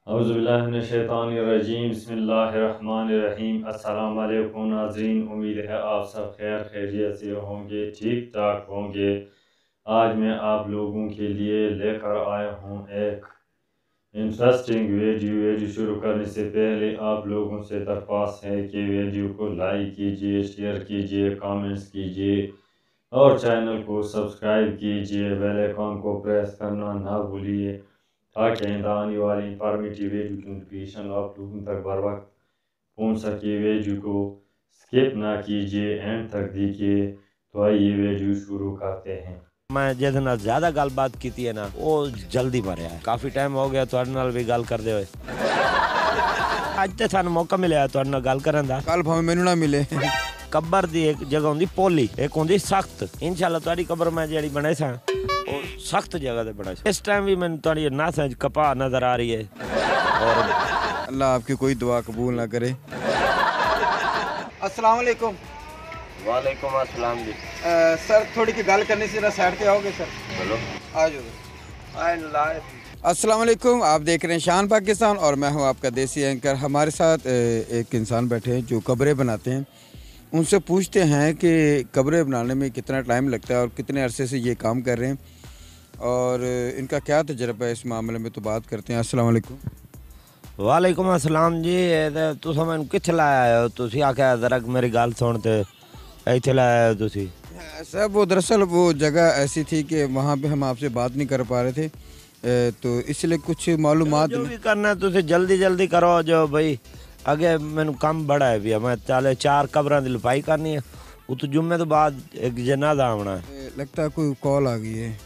औज़ुबिल्लाहिमिनश्शैतानिर्रजीम बिस्मिल्लाहिर्रहमानिर्रहीम। अस्सलाम वालेकुम नाज़रीन, उम्मीद है आप सब खैर खैरियत से होंगे, ठीक ठाक होंगे। आज मैं आप लोगों के लिए लेकर आया हूँ एक इंटरेस्टिंग वीडियो शुरू करने से पहले आप लोगों से दरख्वास्त है कि वीडियो को लाइक कीजिए, शेयर कीजिए, कमेंट्स कीजिए और चैनल को सब्सक्राइब कीजिए। बेल आइकन को प्रेस करना ना भूलिए ताकि आने वाली इंफॉर्मेटिव वीडियो की नोटिफिकेशन आप लोगों तक बर वक्त पहुँच सके। वीडियो को स्किप ना कीजिए, एंड तक देखिए। तो आइए वीडियो शुरू करते हैं। मैं जिस नाल ज्यादा गलबात की है ना वो जल्दी मरिया है। काफी टाइम हो गया तुहाडे नाल भी गल करदे होए। अज ते सानू मौका मिलिया तुहाडे नाल गल करन दा। कल भावें मैनू ना मिले। कब्र दी एक जगह होंदी पोली, एक होंदी सख्त। इंशाल्लाह तुहाडी कब्र मैं जेड़ी बनाई सा वो सख्त जगह ते बनाई सा। इस टाइम भी मैनू तुहाडी नासां च कपा नजर आ रही है और अल्लाह आपकी कोई दुआ कबूल ना करे। अस्सलाम वालेकुम। वालेकुम अस्सलाम जी। सर थोड़ी की गल करनी सी, साइड पे आओगे सर? बोलो। आ जाओ। अस्सलाम वालेकुम, आप देख रहे हैं शान पाकिस्तान और मैं हूं आपका देसी एंकर। हमारे साथ एक इंसान बैठे हैं जो कब्रें बनाते हैं। उनसे पूछते हैं कि कब्रें बनाने में कितना टाइम लगता है और कितने अरसे से ये काम कर रहे हैं और इनका क्या तजर्बा है इस मामले में, तो बात करते हैं। अस्सलाम वालेकुम। वालेकुम अस्सलाम जी। तुस मैनू कित्थे लाया हो? तुसी आख्या जरा मेरी गल सुन ते इत्थे लाया हो तुसी। सर वो दरअसल वो जगह ऐसी थी कि वहाँ पे हम आपसे बात नहीं कर पा रहे थे, तो इसलिए कुछ मालूमात जो भी करना है तुसी जल्दी जल्दी करो। जो भाई अगे मैनू कम बड़ा है भी, मैं चले 4 कब्रां दी लपाई करनी है। उत जुम्मे तो बाद एक जनाजा आना है। लगता है कोई कॉल आ गई है।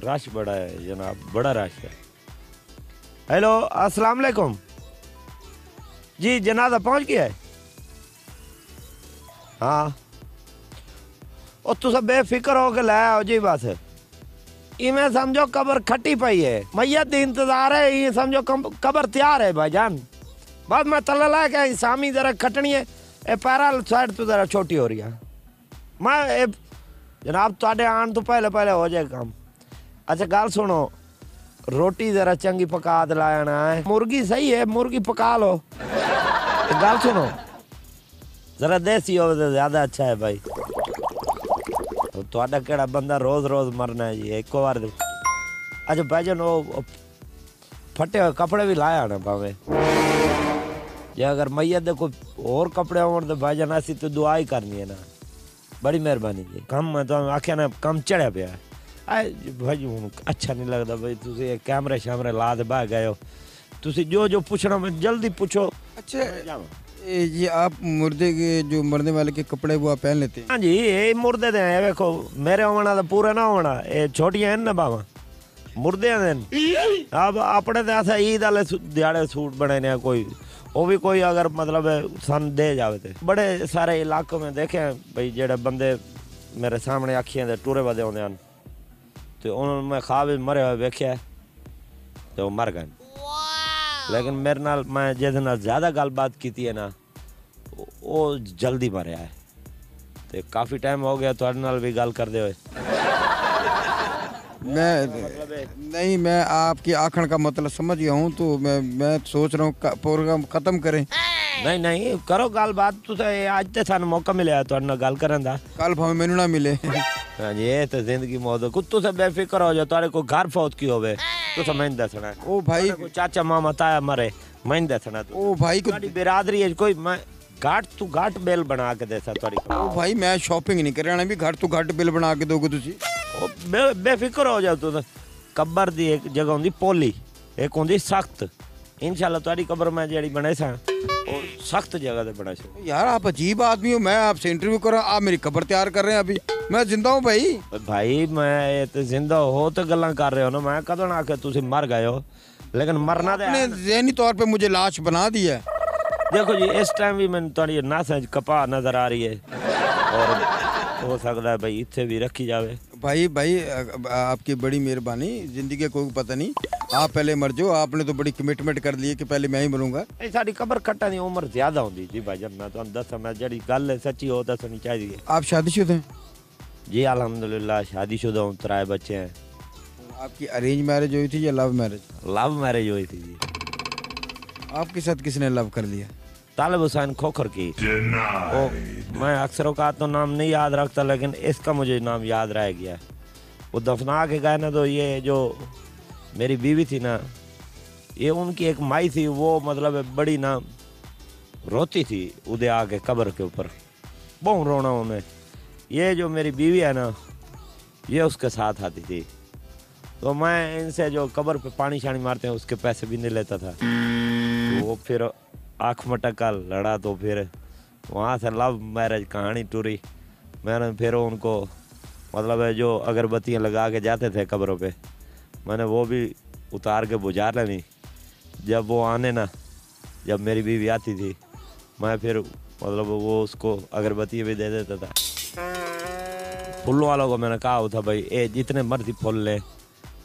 रश बड़ा है जनाब, बड़ा रश है। हेलो अस्सलाम वालेकुम जी। जनाजा पहुंच गया है? हाँ और तुस बेफिक्र हो के लै आओ जी। बस इवें समझो कबर खट्टी पई है, मैयत दी इंतजार है। ये समझो कबर तैयार है भाईजान। बस मैं तले ला के सामी जरा खटनी है। ए पैरा साइड तो जरा छोटी हो रही है। मैं जनाब तुहाडे आन तो पहले पहले हो जाए काम। अच्छा गल सुनो, रोटी जरा चंगी पका दिलाना है। मुर्गी सही है, मुर्गी पका लो। गल सुनो, जरा देसी हो तो ज्यादा अच्छा है भाई। तुहाडा केड़ा बंदा रोज रोज मरना है जी, एक बार। अच्छा भाईजान वो फटे हुए कपड़े भी लाया ना भावे। जे अगर मैयत दे कोई और कपड़े होण तो भाईजान असी तो दुआ ही करनी है ना। बड़ी मेहरबानी जी। कम मैं तो आख्या ना कम चढ़िया पिया है भाई। हूँ अच्छा नहीं लगता भाई तुसी कैमरे शैमरे ला दे बह गए हो। तुसी जो जो पूछना मैं जल्दी पूछो। अच्छा ये आप मुर्दे के जो मरने वाले के कपड़े वो आप पहन लेते हैं? हाँ जी, ये मुर्दे दे हैं। देखो मेरे होना तो पूरा ना होना, ये छोटियां हैं ना बावा मुर्दे दे। अब अपने तो ऐसा ईद वाले दिहाड़े सूट बने ने कोई वो भी कोई अगर मतलब सन दे जावे थे। बड़े सारे इलाकों में देखे भाई जेड़े बंदे मेरे सामने अखियां दे टूरे बदे होंदे हैं तो उन्होंने मैं ख्वाब मरे हुए वेख्या तो वो मर गए। लेकिन मेरे नाल मैं जिस नाल ज्यादा गलबात की है ना वो जल्दी मरिया है। तो काफी टाइम हो गया तुहाडे नाल भी गल करदे होए। मैं आपकी आखण का मतलब समझ गया हूँ, तो मैं सोच रहा हूँ प्रोग्राम खत्म करें। नहीं नहीं करो गल बात। तुसें अज ते सानू मौका मिलिया तुहाडे नाल गल करन दा। कल भावें मैनू ना मिले। हाँ जी, ये तो जिंदगी मौत है। कुत्तों से बेफिक्र हो जाओ। तुहाडे कोई घर फौत की होवे तो मैं दसना है। ओ भाई चाचा मामा ताया मरे मैं दसना। ओ भाई को बिरादरी है कोई मैं घाट तू घाट बिल बना के देसा तुहाडी। ओ भाई मैं शॉपिंग नहीं करना भी, घाट तू घाट बिल बना के दोगे तुसी। बेफिक्र हो जाओ। तुस कब्र दी एक जगह होंदी पोली, एक होंदी सख्त। इंशाल्लाह तुहाडी कब्र मैं जेड़ी बनाई सा वो सख्त जगह ते बनाई सा। यार आप अजीब आदमी हो, मैं आपसे इंटरव्यू कर रहा हूँ, आप मेरी कब्र तैयार कर रहे हैं। अभी मैं जिंदा हूँ भाई। भाई मैं तो जिंदा हो तो गल्लां कर रहे हो ना। मैं कदों आके तुसी मर गए हो, लेकिन मरना तो आपने ज़हनी तौर पे मुझे लाश बना दिया है। देखो जी इस टाइम भी मैंने तुहाडी नासां च कपा नजर आ रही है और हो सकता है भाई इत्थे भी रखी जावे। भाई आपकी बड़ी मेहरबानी। जिंदगी का कोई पता नहीं, आप पहले मर जाओ। आपने तो बड़ी कमिटमेंट कर ली है कि पहले मैं ही मरूंगा। साडी कब्र कट्टा दी उम्र ज्यादा होंदी जी भाईजान। मैं तुहानू दसां, मैं जेड़ी गल है सच्ची हो दसनी चाहिए। आप शादीशुदा हैं? जी अल्हम्दुलिल्लाह शादीशुदा हूं, 3 बच्चे हैं। आपकी अरेंज मैरिज हुई थी या लव मैरिज? लव मैरिज हुई थी जी। आपके साथ किसने लव कर लिया? तालिब हुसैन खोखर की। वो मैं अक्सर औकात तो नाम नहीं याद रखता, लेकिन इसका मुझे नाम याद रह गया है। वो दफना के गए ना, तो ये जो मेरी बीवी थी ना, ये उनकी एक माई थी, वो मतलब बड़ी ना रोती थी उधर आके कब्र के ऊपर, बहुत रोना उन्हें। ये जो मेरी बीवी है ना, ये उसके साथ आती थी, तो मैं इनसे जो कब्र पे पानी शानी मारते हैं उसके पैसे भी नहीं लेता था। तो वो फिर आँख मटक का लड़ा, तो फिर वहाँ से लव मैरिज कहानी टूरी। मैंने फिर उनको मतलब है जो अगरबत्तियाँ लगा के जाते थे कब्रों पे, मैंने वो भी उतार के बुझा लेनी। जब वो आने ना, जब मेरी बीवी आती थी, मैं फिर मतलब वो उसको अगरबत्ती भी दे देता था। फूल वालों को मैंने कहा था भाई ये जितने मर्जी फूल ले,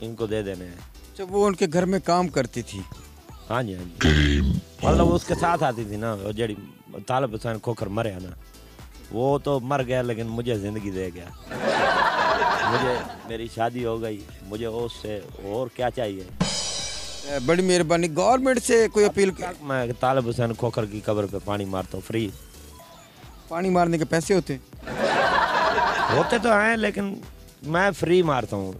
इनको दे देने हैं। जब वो उनके घर में काम करती थी? हाँ जी, हाँ जी, मतलब उसके साथ आती थी ना। और जड़ी तालिब हुसैन खोखर मरे ना, वो तो मर गया लेकिन मुझे ज़िंदगी दे गया। मुझे मेरी शादी हो गई, मुझे उससे और क्या चाहिए। बड़ी मेहरबानी। गवर्नमेंट से कोई अपील? मैं तालिब हुसैन खोखर की कब्र पे पानी मारता हूँ फ्री। पानी मारने के पैसे होते? होते तो हैं, लेकिन मैं फ्री मारता हूँ।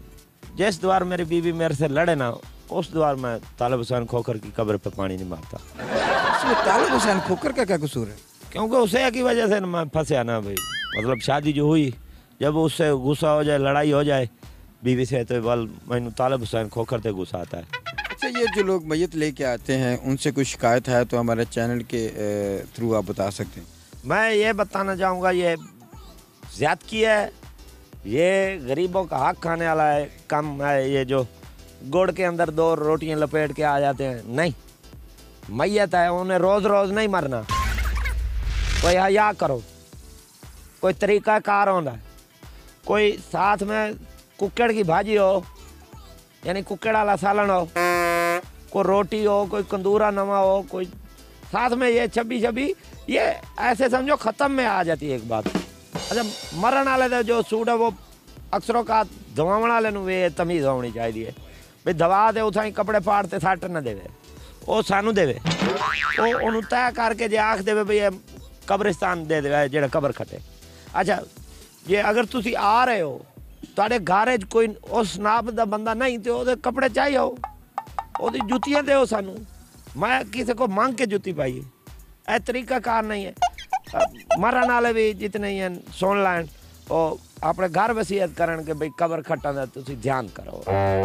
जिस द्वार मेरी बीवी मेरे से लड़े ना, उस द्वार मैं तालिब हुसैन खोखर की कब्र पे पानी नहीं मारता। इसमें तालिब हुसैन खोखर का क्या कसूर है? क्योंकि उसे की वजह से मैं फंसे ना भाई। मतलब शादी जो हुई, जब उससे गुस्सा हो जाए, लड़ाई हो जाए बीवी से, तो बल मैंने तालिब हुसैन खोखर से गुस्सा आता है। अच्छा, ये जो लोग मैयत लेके आते हैं, उनसे कोई शिकायत है तो हमारे चैनल के थ्रू आप बता सकते हैं। मैं ये बताना चाहूँगा, ये ज़्यादती है, ये गरीबों का हक खाने वाला है कम है। ये जो गुड़ के अंदर 2 रोटियां लपेट के आ जाते हैं, नहीं, मैयत है, उन्हें रोज़ रोज़ नहीं मरना। कोई हया करो, कोई तरीका कार होता, कोई साथ में कुक्कड़ की भाजी हो, यानी कुक्कड़ वाला सालन हो, कोई रोटी हो, कोई कंदूरा नवा हो, कोई साथ में ये छब्बी ये ऐसे समझो ख़त्म में आ जाती है एक बात। अच्छा, मरण वाले जो सूट है वो अक्सरों का दवावण वाले वे तमीज़ होनी चाहिए भी दवा दे उठाई कपड़े फाड़ते सट न देवे, वो सानू देवे, वो उन्होंने तय करके जे आख देवे भी ये कब्रिस्तान दे दे जेड़ा कब्र खटे। अच्छा, जे अगर तुसी आ रहे हो, तुहाडे घर च कोई उस नाप दा बंदा नहीं, तो ओदे कपड़े चाहिए हो, ओदी जुत्तियां दो सानू। मैं किसी को मांग के जुत्ती पाई, ए तरीका कार नहीं है। मरण वाले भी जितने ही हैं सुन लैन, और अपने घर वसीयत करन के भाई कब्र खट्टां दा तुसी ध्यान करो,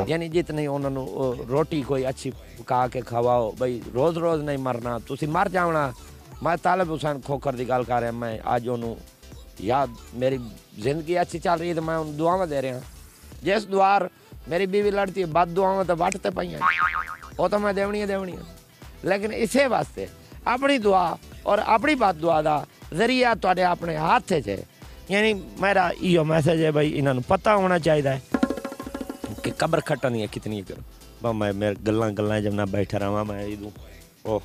यानी जितने उन्होंने रोटी कोई अच्छी पका के खवाओ, भाई रोज़ रोज़ नहीं मरना, तुसी मर जावना। मैं तालिब हुसैन खोखर की गल कर रहा, मैं अज उन्होंने याद, मेरी जिंदगी अच्छी चल रही है तो मैं उन्हें दुआवां दे रहा। जिस द्वार मेरी बीवी लड़ती है, बद दुआवां तो वटते पाइयां, वो तो मैं देवनियां, लेकिन इसे वास्ते अपनी दुआ और अपनी बद दुआ का जरिया तुहाडे अपने हाथ च है। यानी मेरा इो मैसेज है भाई, इन्होंने पता होना चाहिए कि कब्र खट्टनी है कितनी करो। मैं मेरे गल्लां जब ना बैठा रहा, मैं इदू ओह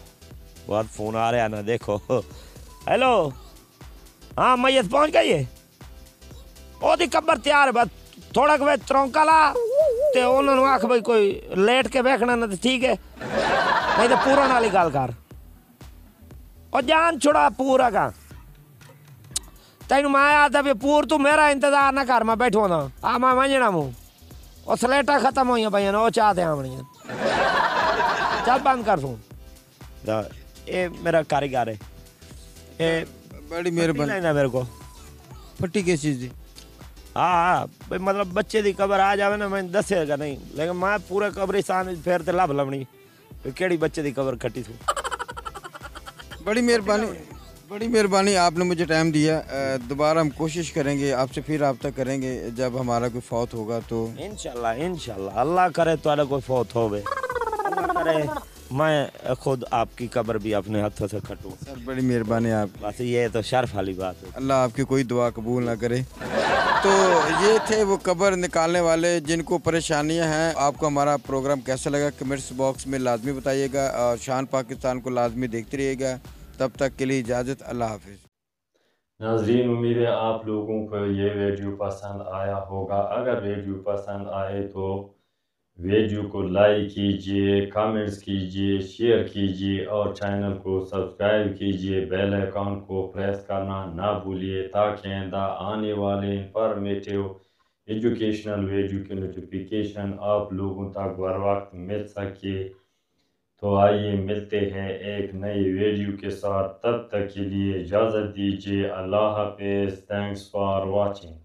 बहुत फोन आ रहा ना, देखो। हेलो, हाँ मैयत पहुंच गई है, ओदी कब्र तैयार है, बस थोड़ा के तरौंका ला ते उन्होंने आख भाई कोई लेट के बैठना ना तो ठीक है, नहीं तो पूरा नाली गल कर, और जान छुड़ा पूरा का। तेन मैं आता भी पूर तू मेरा इंतजार ना कर, मैं बैठो ना आ मैं वंजना मुँह, और स्लेटा खत्म हुई पाई, वो चाहते आवनी, चल बंद कर फोन। ये मेरा कारीगर है, ये बड़ी मेहरबानी ना मेरे को पट्टी किस चीज़ दी? हाँ भाई, मतलब बच्चे की कब्र आ जाए ना, मैं दसेगा नहीं, लेकिन मैं पूरे कब्रिस्तान फिर तो लभ लभनी केड़ी बच्चे की कब्र खट्टी थी। बड़ी मेहरबानी, आपने मुझे टाइम दिया। दोबारा हम कोशिश करेंगे, आपसे फिर रब्ता करेंगे जब हमारा कोई फौत होगा तो। इंशाल्लाह अल्लाह करे तो कोई फौत होवे, अल्लाह करे मैं खुद आपकी कब्र भी अपने हाथों से खटूं। सर बड़ी मेहरबानी आप, बस ये तो शर्फ वाली बात है। अल्लाह आपकी कोई दुआ कबूल ना करे। तो ये थे वो कब्र निकालने वाले जिनको परेशानियां हैं। आपको हमारा प्रोग्राम कैसा लगा कमेंट्स बॉक्स में लाजमी बताइएगा, और शान पाकिस्तान को लाजमी देखते रहिएगा। तब तक के लिए इजाज़त, अल्लाह हाफिज़। नाज़रीन, उम्मीद है आप लोगों को ये वीडियो पसंद आया होगा। अगर वीडियो पसंद आए तो वीडियो को लाइक कीजिए, कमेंट्स कीजिए, शेयर कीजिए और चैनल को सब्सक्राइब कीजिए। बेल आइकन को प्रेस करना ना भूलिए ताकि आइंदा आने वाले इंफॉर्मेटिव एजुकेशनल वीडियो की नोटिफिकेशन आप लोगों तक बर वक्त मिल सके। तो आइए मिलते हैं एक नई वीडियो के साथ, तब तक के लिए इजाज़त दीजिए। अल्लाह हाफिज़। Thanks for watching.